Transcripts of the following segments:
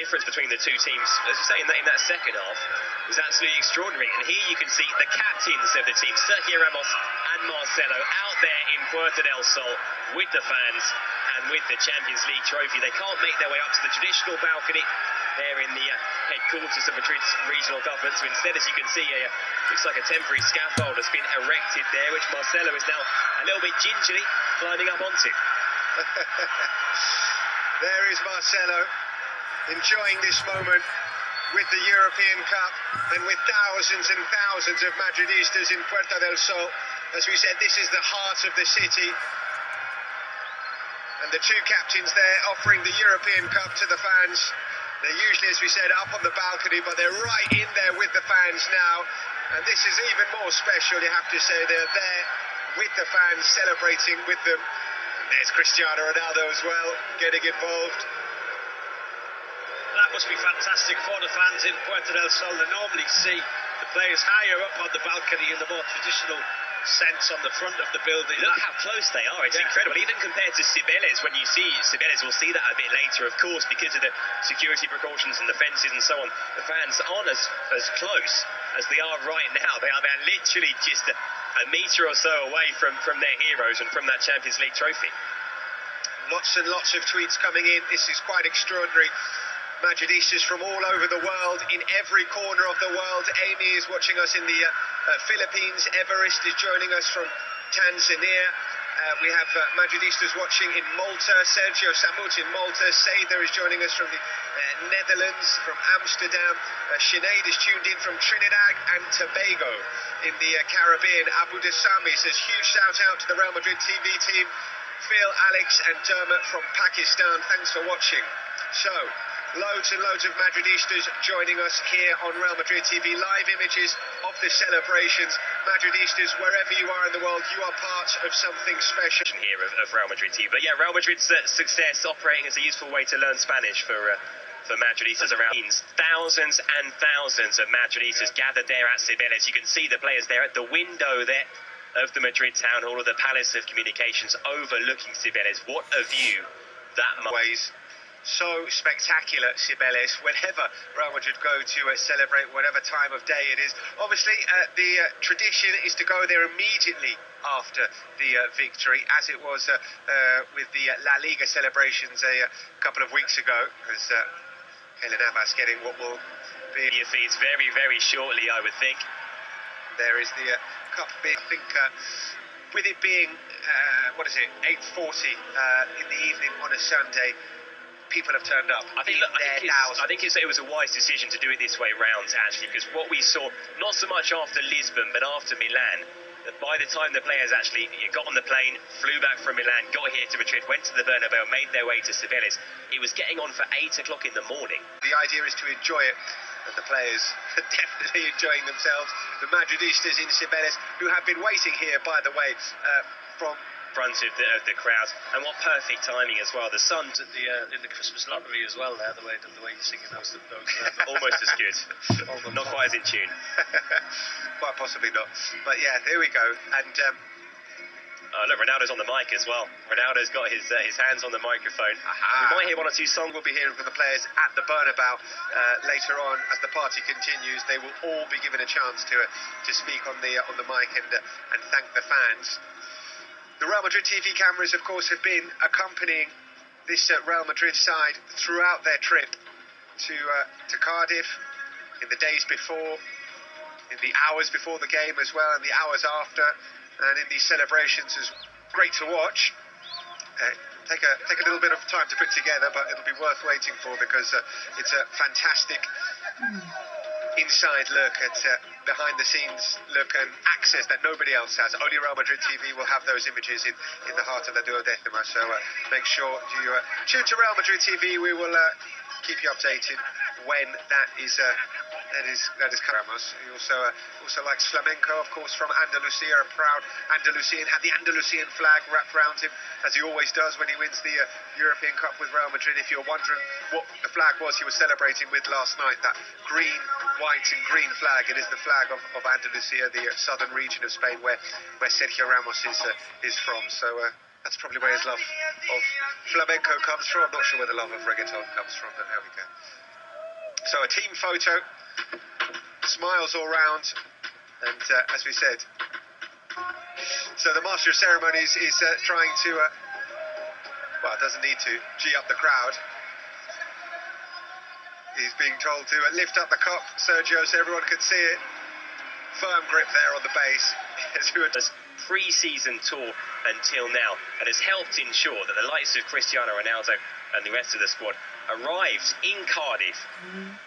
difference between the two teams, as you say, in that second half, was absolutely extraordinary. And here you can see the captains of the team, Sergio Ramos and Marcelo, out there in Puerta del Sol with the fans and with the Champions League trophy. They can't make their way up to the traditional balcony there in the headquarters of Madrid's regional government. So instead, as you can see, looks like a temporary scaffold has been erected there, which Marcelo is now a little bit gingerly climbing up onto. There is Marcelo enjoying this moment with the European Cup and with thousands and thousands of Madridistas in Puerta del Sol. As we said, this is the heart of the city. And the two captains there offering the European Cup to the fans. They're usually, as we said, up on the balcony, but they're right in there with the fans now. And this is even more special, you have to say. They're there with the fans, celebrating with them. And there's Cristiano Ronaldo as well, getting involved. That must be fantastic for the fans in Puerta del Sol. They normally see the players higher up on the balcony in the more traditional sense on the front of the building. Look how close they are, it's incredible. Even compared to Cibeles, when you see Cibeles, we'll see that a bit later, of course, because of the security precautions and the fences and so on. The fans aren't as close as they are right now. They're literally just a metre or so away from their heroes and from that Champions League trophy. Lots and lots of tweets coming in. This is quite extraordinary. Madridistas from all over the world, in every corner of the world. Amy is watching us in the Philippines. Everest is joining us from Tanzania. We have Madridistas watching in Malta. Sergio Samut in Malta. Seither is joining us from the Netherlands, from Amsterdam. Sinead is tuned in from Trinidad and Tobago in the Caribbean. Abu Dasami says, huge shout out to the Real Madrid TV team. Phil, Alex and Dermot from Pakistan, thanks for watching. So, loads and loads of Madridistas joining us here on Real Madrid TV. Live images of the celebrations. Madridistas, wherever you are in the world, you are part of something special. Here of Real Madrid TV. But yeah, Real Madrid's success operating as a useful way to learn Spanish for Madridistas around. Thousands and thousands of Madridistas gathered there at Cibeles. You can see the players there at the window there of the Madrid Town Hall, of the Palace of Communications overlooking Cibeles. What a view that ways. So spectacular, Cibeles, whenever Real Madrid go to celebrate, whatever time of day it is. Obviously, the tradition is to go there immediately after the victory, as it was with the La Liga celebrations a couple of weeks ago, as Helen Navas getting what will be your feeds very, very shortly, I would think. There is the cup being, I think, with it being, 8:40 in the evening on a Sunday, people have turned up. I think it was a wise decision to do it this way round, actually, because what we saw, not so much after Lisbon, but after Milan, that by the time the players actually got on the plane, flew back from Milan, got here to Madrid, went to the Bernabeu, made their way to Cibeles, it was getting on for 8 o'clock in the morning. The idea is to enjoy it, and the players are definitely enjoying themselves. The Madridistas in Cibeles, who have been waiting here, by the way, from front of the crowd, and what perfect timing as well. The sun's at in the Christmas lottery as well there, the way you're singing those almost as good. Not quite as in tune. Quite possibly not, but yeah, here we go. And look, Ronaldo's on the mic as well. Ronaldo's got his hands on the microphone. We might hear one or two songs. We'll be hearing from the players at the Bernabeu later on as the party continues. They will all be given a chance to speak on the mic and thank the fans. The Real Madrid TV cameras, of course, have been accompanying this Real Madrid side throughout their trip to Cardiff, in the days before, in the hours before the game as well, and the hours after, and in these celebrations. Is great to watch. Take a little bit of time to put together, but it'll be worth waiting for, because it's a fantastic inside look at behind the scenes look and access that nobody else has. Only Real Madrid TV will have those images in the heart of the duodecima, so make sure you tune to Real Madrid TV. We will keep you updated when that is Ramos. He also likes flamenco, of course, from Andalusia, a proud Andalusian. Had the Andalusian flag wrapped around him, as he always does when he wins the European Cup with Real Madrid. If you're wondering what the flag was he was celebrating with last night, that green, white and green flag, it is the flag of Andalusia, the southern region of Spain where Sergio Ramos is from. So That's probably where his love of flamenco comes from. I'm not sure where the love of reggaeton comes from, but there we go. So a team photo, smiles all round, and as we said, so the Master of Ceremonies is trying to, well, doesn't need to, G up the crowd. He's being told to lift up the cup, Sergio, so everyone can see it. Firm grip there on the base. Pre-season tour until now, and has helped ensure that the likes of Cristiano Ronaldo and the rest of the squad arrived in Cardiff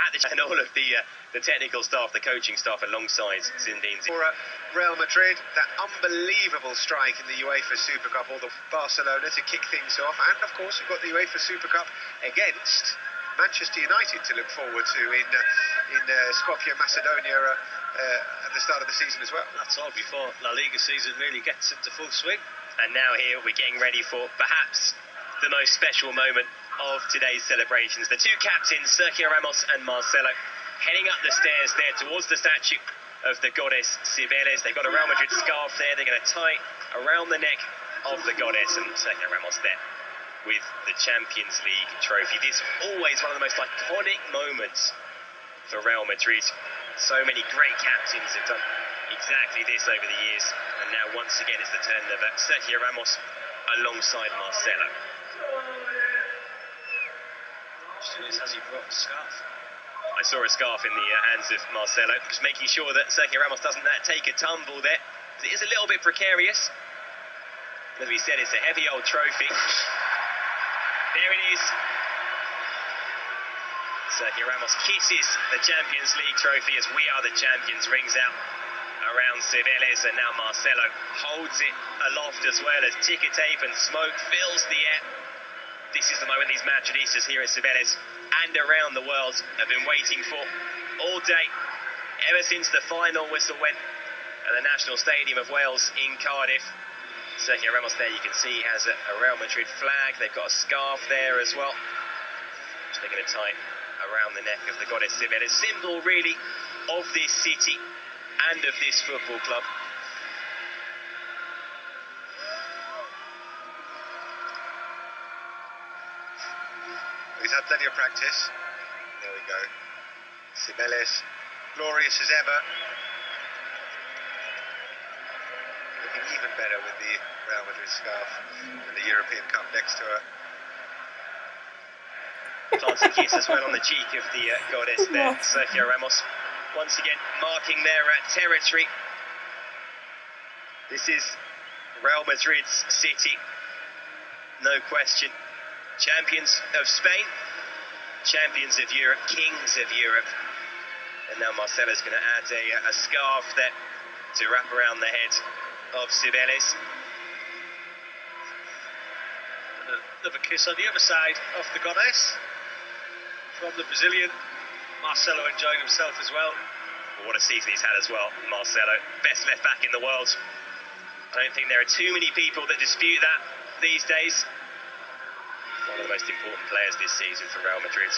at and all of the technical staff, the coaching staff alongside Zinedine Zidane. For Real Madrid, that unbelievable strike in the UEFA Super Cup, or the Barcelona to kick things off, and of course you've got the UEFA Super Cup against Manchester United to look forward to in Skopje, Macedonia at the start of the season as well. That's all before La Liga season really gets into full swing. And now here we're getting ready for perhaps the most special moment of today's celebrations. The two captains, Sergio Ramos and Marcelo, heading up the stairs there towards the statue of the goddess Cibeles. They've got a Real Madrid scarf there. They're going to tie around the neck of the goddess, and Sergio Ramos there with the Champions League trophy. This is always one of the most iconic moments for Real Madrid. So many great captains have done exactly this over the years, and now once again it's the turn of Sergio Ramos alongside Marcelo. Has he brought a scarf? I saw a scarf in the hands of Marcelo, just making sure that Sergio Ramos doesn't take a tumble there. It is a little bit precarious. As we said, it's a heavy old trophy. There it is. Sergio Ramos kisses the Champions League trophy as "We Are the Champions" rings out around Cibeles, and now Marcelo holds it aloft as well as ticker tape and smoke fills the air. This is the moment these Madridistas here at Cibeles and around the world have been waiting for all day, ever since the final whistle went at the National Stadium of Wales in Cardiff. Sergio Ramos there, you can see, has a Real Madrid flag. They've got a scarf there as well, which they're going to tie around the neck of the goddess Cibeles, symbol really of this city and of this football club. He's had plenty of practice. There we go. Cibeles, glorious as ever. Looking even better with the Real Madrid scarf and the European Cup next to her. Plants a kiss as well on the cheek of the goddess there, Sergio Ramos. Once again, marking their territory. This is Real Madrid's city, no question. Champions of Spain, champions of Europe, kings of Europe. And now Marcelo's going to add a scarf there to wrap around the head of Cibeles. Another kiss on the other side of the goddess from the Brazilian. Marcelo enjoying himself as well. What a season he's had as well, Marcelo. Best left back in the world. I don't think there are too many people that dispute that these days. One of the most important players this season for Real Madrid.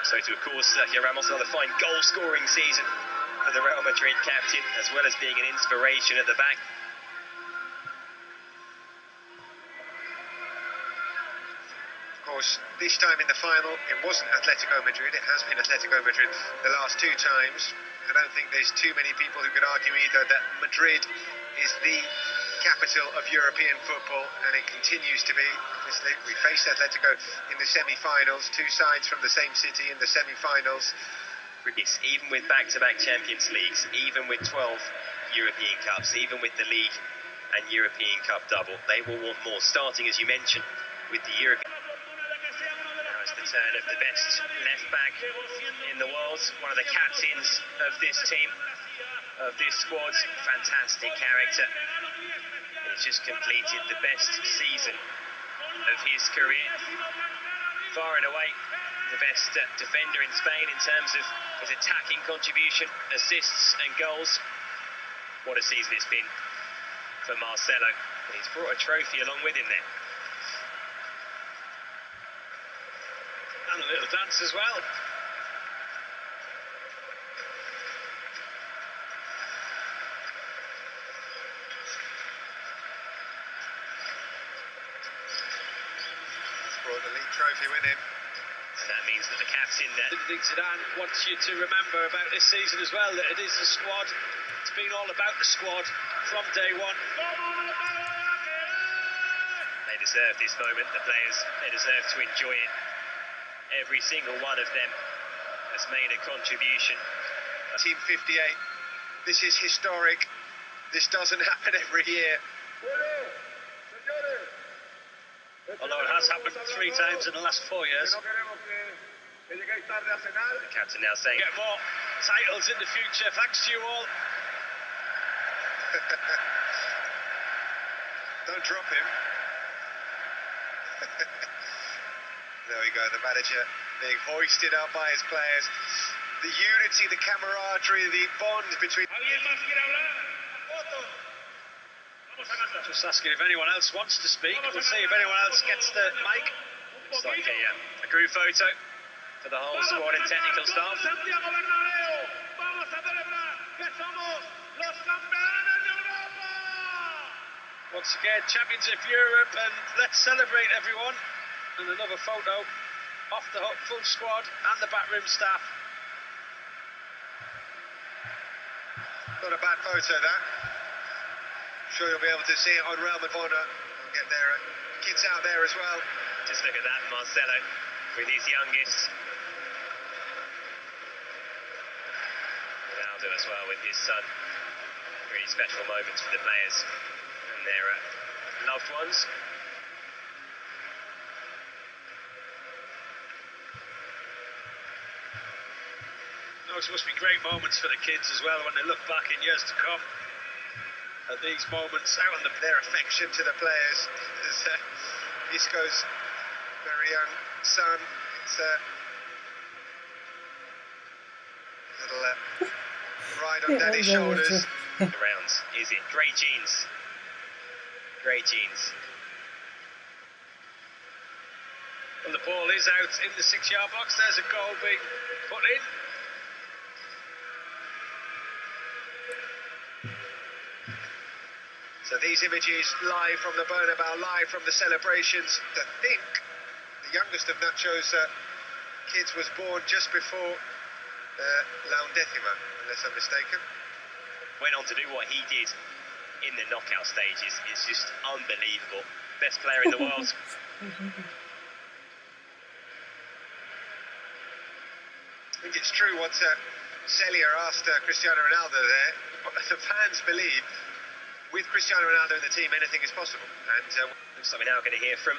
So to, of course, Sergio Ramos, another fine goal-scoring season for the Real Madrid captain, as well as being an inspiration at the back. Of course, this time in the final, it wasn't Atletico Madrid. It has been Atletico Madrid the last two times. I don't think there's too many people who could argue either that Madrid is the capital of European football, and it continues to be. Obviously, we faced Atletico in the semi-finals, two sides from the same city in the semi-finals. Even with back-to-back Champions Leagues, even with 12 European Cups, even with the League and European Cup double, they will want more, starting, as you mentioned, with the European. Now it's the turn of the best left-back in the world, one of the captains of this team, of this squad, fantastic character. He's just completed the best season of his career, far and away the best defender in Spain in terms of his attacking contribution, assists and goals. What a season it's been for Marcelo. He's brought a trophy along with him there. And a little dance as well. trophy with him. And that means that the captain there. I think Zidane wants you to remember about this season as well, that it is the squad. It's been all about the squad from day one. They deserve this moment, the players. They deserve to enjoy it. Every single one of them has made a contribution. Team 58, this is historic. This doesn't happen every year. Although it has happened 3 times in the last 4 years. The captain now saying, Get more titles in the future, thanks to you all. Don't drop him. There we go, the manager being hoisted up by his players. The unity, the camaraderie, the bond between... Just asking if anyone else wants to speak. We'll see if anyone else gets the mic. it's like a group photo for the whole squad and technical staff. Once again, champions of Europe, and let's celebrate everyone. And another photo off the full squad and the backroom staff. Not a bad photo, that. Sure you'll be able to see it on Real Madonna. We'll get their kids out there as well. Just look at that, Marcelo with his youngest. Ronaldo as well with his son. Really special moments for the players and their loved ones. Those must be great moments for the kids as well when they look back in years to come at these moments out on Their affection to the players. Isco's very young son. It's a little ride on Daddy's shoulders. The rounds, is it? Great genes. Great genes. Well, the ball is out in the 6-yard box. There's a goal being put in. So these images live from the Bernabeu, live from the celebrations. I think the youngest of Nacho's kids was born just before La Undécima, unless I'm mistaken. Went on to do what he did in the knockout stages. It's just unbelievable. Best player in the world. I think it's true what Celia asked Cristiano Ronaldo there. The fans believe with Cristiano Ronaldo in the team, anything is possible. And looks like we're now going to hear from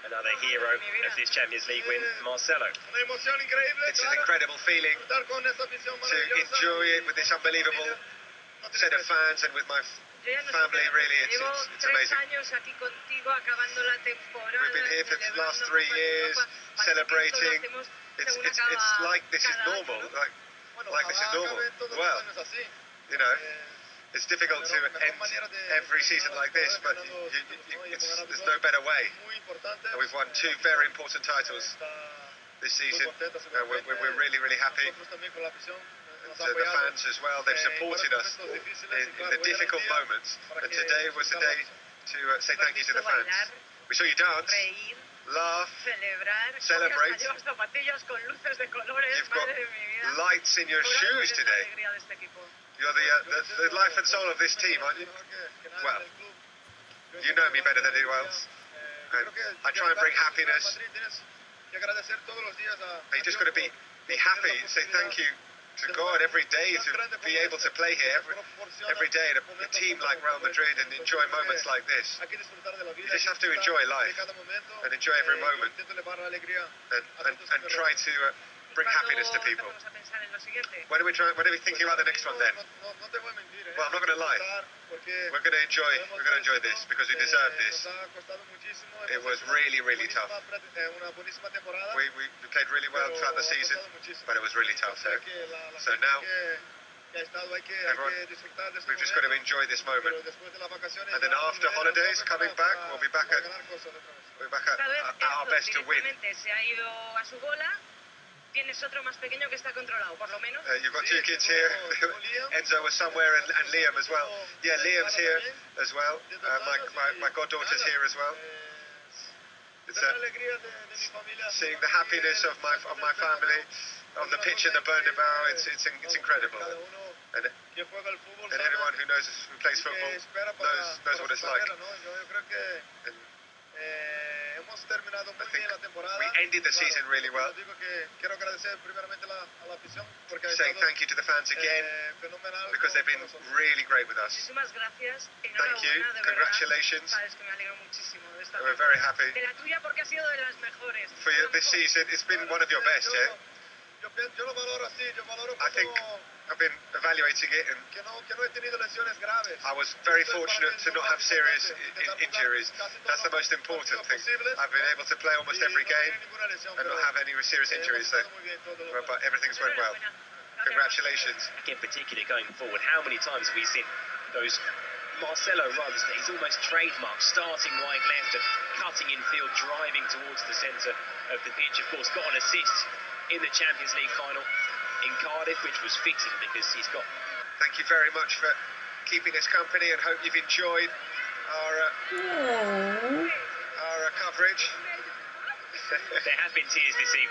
another hero of this Champions League win, Marcelo. It's an incredible feeling to enjoy it with this unbelievable set of fans and with my family. Really, it's amazing. We've been here for the last 3 years, celebrating. It's like this is normal. Like this is normal. Well, you know. It's difficult to end every season like this, but there's no better way. And we've won 2 very important titles this season. We're really, really happy. And the fans as well, they've supported us in the difficult moments. And today was the day to say thank you to the fans. We saw you dance, laugh, celebrate. You've got lights in your shoes today. You're the life and soul of this team, aren't you? Well, you know me better than anyone else. And I try and bring happiness. You just got to be happy and say thank you to God every day to be able to play here every day in a team like Real Madrid and enjoy moments like this. You just have to enjoy life and enjoy every moment and try to bring happiness to people. When are we thinking about the next one then? Well, I'm not going to lie. We're going to enjoy this because we deserve this. It was really, really tough. We played really well throughout the season, but it was really tough. So now, everyone, we've just got to enjoy this moment. And then after holidays, coming back, we'll be back at our best to win. Tienes otro más pequeño que está controlado, por lo menos. You've got 2 kids here. Enzo was somewhere and Liam as well. Yeah, Liam's here as well. My goddaughter's here as well. It's seeing the happiness of my family on the pitch in the Bernabeu. It's incredible. And anyone who plays football knows what it's like. And I think we ended the season really well. Saying thank you to the fans again because they've been really great with us. Thank you, congratulations. We're very happy for you this season. It's been one of your best, yeah? I think I've been evaluating it, and I was very fortunate to not have serious injuries. That's the most important thing. I've been able to play almost every game and not have any serious injuries, but everything's went well. Congratulations. In particular, going forward, how many times have we seen those Marcelo runs that he's almost trademarked, starting wide left and cutting in field, driving towards the centre of the pitch. Of course, got an assist in the Champions League final in Cardiff, which was fitting because he's got... Thank you very much for keeping us company, and hope you've enjoyed our coverage. There have been tears this evening.